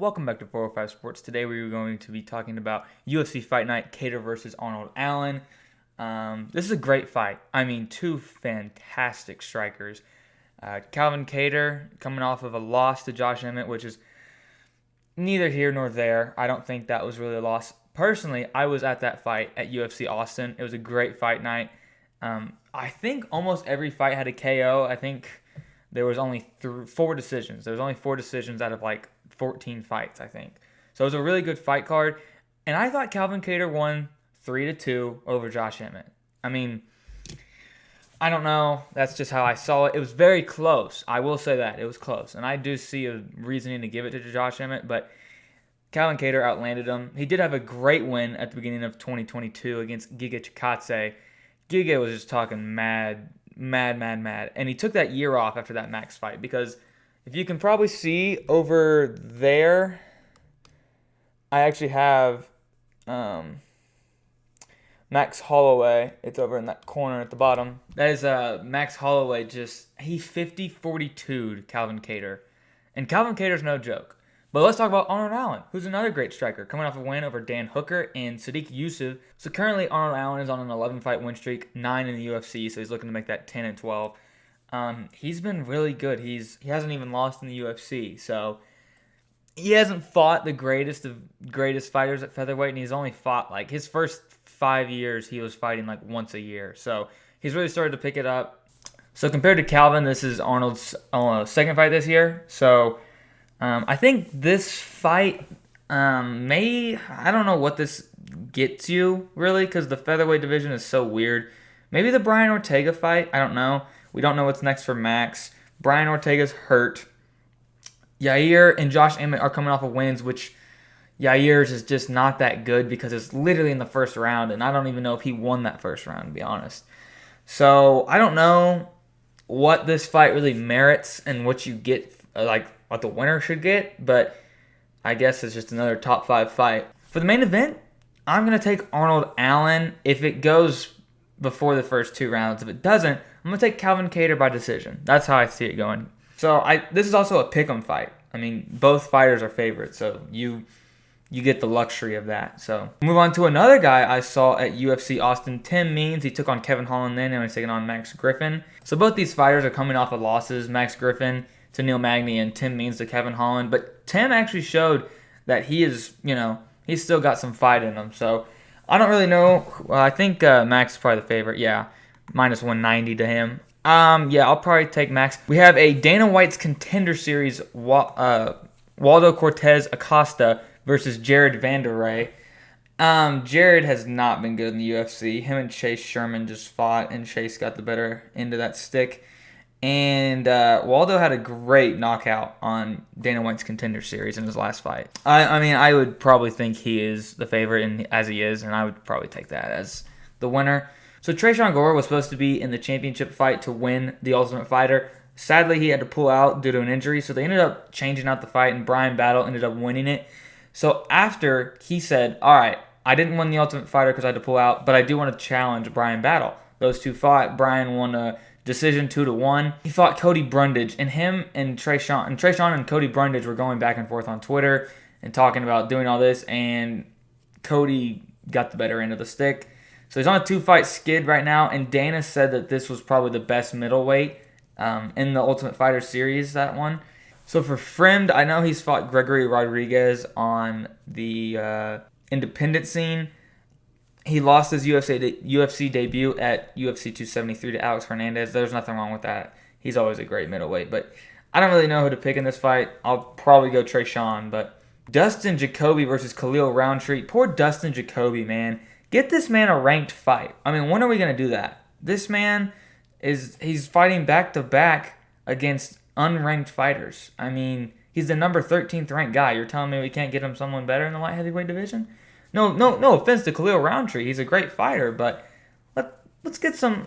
Welcome back to 405 Sports. Today we are going to be talking about UFC Fight Night, Kattar versus Arnold Allen. This is a great fight. I mean, two fantastic strikers. Calvin Kattar coming off of a loss to Josh Emmett, which is neither here nor there. I don't think that was really a loss. Personally, I was at that fight at UFC Austin. It was a great fight night. I think almost every fight had a KO. I think there was only 4 decisions. There was only 4 decisions out of like 14 fights, I think. So it was a really good fight card. And I thought Calvin Kattar won 3-2 over Josh Emmett. I mean, I don't know. That's just how I saw it. It was very close. I will say that. It was close. And I do see a reasoning to give it to Josh Emmett, but Calvin Kattar outlanded him. He did have a great win at the beginning of 2022 against Giga Chikadze. Giga was just talking mad. And he took that year off after that Max fight because if you can probably see over there, I actually have Max Holloway. It's over in that corner at the bottom. That is Max Holloway. He 50-42'd Calvin Kattar. And Calvin Kattar's no joke. But let's talk about Arnold Allen, who's another great striker, coming off a win over Dan Hooker and Sadiq Yusuf. So currently Arnold Allen is on an 11-fight win streak, 9 in the UFC, so he's looking to make that 10 and 12. He's been really good. He hasn't even lost in the UFC, so he hasn't fought the greatest fighters at featherweight, and he's only fought like his first 5 years he was fighting like once a year. So he's really started to pick it up. So compared to Calvin, this is Arnold's second fight this year. So I think this fight I don't know what this gets you, really, because the featherweight division is so weird. Maybe the Brian Ortega fight. I don't know. We don't know what's next for Max. Brian Ortega's hurt. Yair and Josh Emmett are coming off of wins, which Yair's is just not that good because it's literally in the first round, and I don't even know if he won that first round, to be honest. So I don't know what this fight really merits and what you get, like what the winner should get, but I guess it's just another top 5 fight. For the main event, I'm going to take Arnold Allen if it goes before the first 2 rounds. If it doesn't, I'm going to take Calvin Kattar by decision. That's how I see it going. So this is also a pick'em fight. I mean, both fighters are favorites, so you get the luxury of that. So move on to another guy I saw at UFC Austin, Tim Means. He took on Kevin Holland then, and he's taking on Max Griffin. So both these fighters are coming off of losses. Max Griffin to Neil Magny and Tim Means to Kevin Holland. But Tim actually showed that he is, he's still got some fight in him. So I don't really know. I think Max is probably the favorite. Yeah, minus 190 to him. I'll probably take Max. We have a Dana White's Contender Series, Waldo Cortez Acosta versus Jared Vanderlei. Jared has not been good in the UFC. Him and Chase Sherman just fought, and Chase got the better end of that stick. And Waldo had a great knockout on Dana White's Contender Series in his last fight. I mean, I would probably think he is the favorite, and as he is, and I would probably take that as the winner. So Tresean Gore was supposed to be in the championship fight to win the Ultimate Fighter. Sadly, he had to pull out due to an injury, so they ended up changing out the fight, and Brian Battle ended up winning it. So after, he said, all right, I didn't win the Ultimate Fighter because I had to pull out, but I do want to challenge Brian Battle. Those two fought. Brian won a decision 2-1. He fought Cody Brundage, and him and Tresean and Cody Brundage were going back and forth on Twitter and talking about doing all this, and Cody got the better end of the stick. So he's on a 2-fight skid right now, and Dana said that this was probably the best middleweight in the Ultimate Fighter series, that one. So for Fremd, I know he's fought Gregory Rodriguez on the independent scene. He lost his UFC debut at UFC 273 to Alex Hernandez. There's nothing wrong with that. He's always a great middleweight. But I don't really know who to pick in this fight. I'll probably go Tresean. But Dustin Jacoby versus Khalil Roundtree. Poor Dustin Jacoby, man. Get this man a ranked fight. I mean, when are we going to do that? This man he's fighting back-to-back against unranked fighters. I mean, he's the number 13th ranked guy. You're telling me we can't get him someone better in the light heavyweight division? No offense to Khalil Roundtree. He's a great fighter, but let's get some,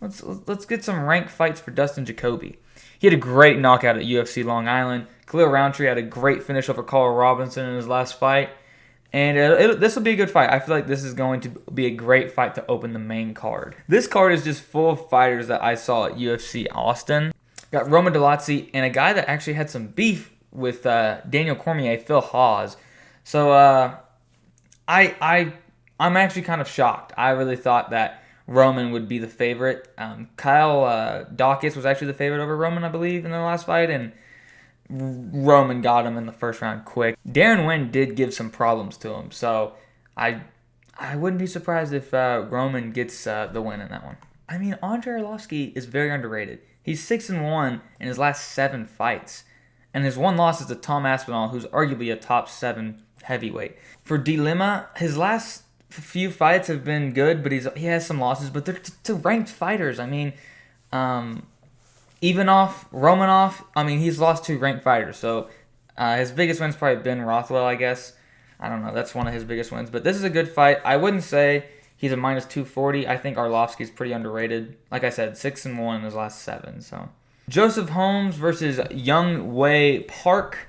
let's get some ranked fights for Dustin Jacoby. He had a great knockout at UFC Long Island. Khalil Roundtree had a great finish over Carl Robinson in his last fight. And this will be a good fight. I feel like this is going to be a great fight to open the main card. This card is just full of fighters that I saw at UFC Austin. Got Roman Dolazzi and a guy that actually had some beef with Daniel Cormier, Phil Hawes. So I'm actually kind of shocked. I really thought that Roman would be the favorite. Kyle Dawkins was actually the favorite over Roman, I believe, in the last fight, and Roman got him in the first round quick. Darren Wynn did give some problems to him, so I wouldn't be surprised if Roman gets the win in that one. I mean, Andrei Arlovski is very underrated. He's 6-1 in his last 7 fights, and his one loss is to Tom Aspinall, who's arguably a top 7 heavyweight. For Dilima, his last few fights have been good, but he has some losses, but they're to ranked fighters. I mean, Ivanov, Romanov, I mean, he's lost to ranked fighters, so his biggest win's probably Ben Rothwell, I guess. I don't know, that's one of his biggest wins, but this is a good fight. I wouldn't say he's a minus 240. I think Arlovski's pretty underrated. Like I said, 6-1 in his last 7, so. Joseph Holmes versus Young Wei Park.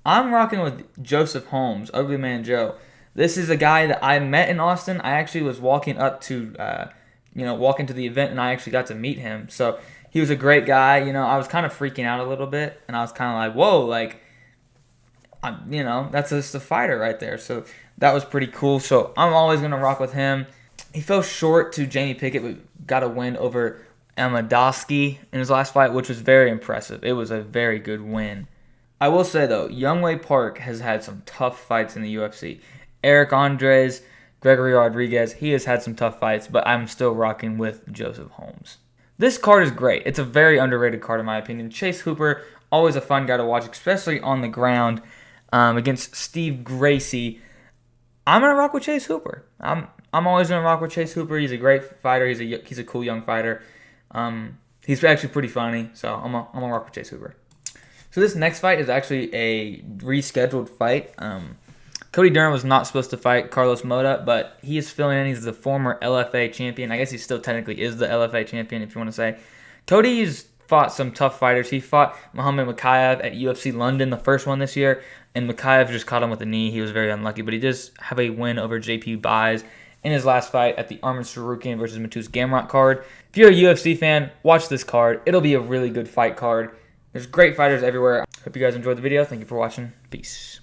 I'm rocking with Joseph Holmes, Ugly Man Joe. This is a guy that I met in Austin. I actually was walking up to, walking to the event, and I actually got to meet him. So he was a great guy. I was kind of freaking out a little bit, and I was kind of like, whoa, like, that's just a fighter right there. So that was pretty cool. So I'm always going to rock with him. He fell short to Jamie Pickett, but got a win over Amadowski in his last fight, which was very impressive. It was a very good win. I will say, though, Young Wei Park has had some tough fights in the UFC. Eric Andres, Gregory Rodriguez, he has had some tough fights, but I'm still rocking with Joseph Holmes. This card is great. It's a very underrated card in my opinion. Chase Hooper, always a fun guy to watch, especially on the ground against Steve Gracie. I'm going to rock with Chase Hooper. I'm always going to rock with Chase Hooper. He's a great fighter. He's a cool young fighter. He's actually pretty funny, so I'm going to rock with Chase Hooper. So this next fight is actually a rescheduled fight. Cody Durham was not supposed to fight Carlos Mota, but he is filling in. He's the former LFA champion. I guess he still technically is the LFA champion, if you want to say. Cody's fought some tough fighters. He fought Muhammad Makayev at UFC London, the first one this year, and Makayev just caught him with a knee. He was very unlucky, but he does have a win over JP Buys in his last fight at the Arman Sarukian versus Matus Gamrot card. If you're a UFC fan, watch this card. It'll be a really good fight card. There's great fighters everywhere. Hope you guys enjoyed the video. Thank you for watching. Peace.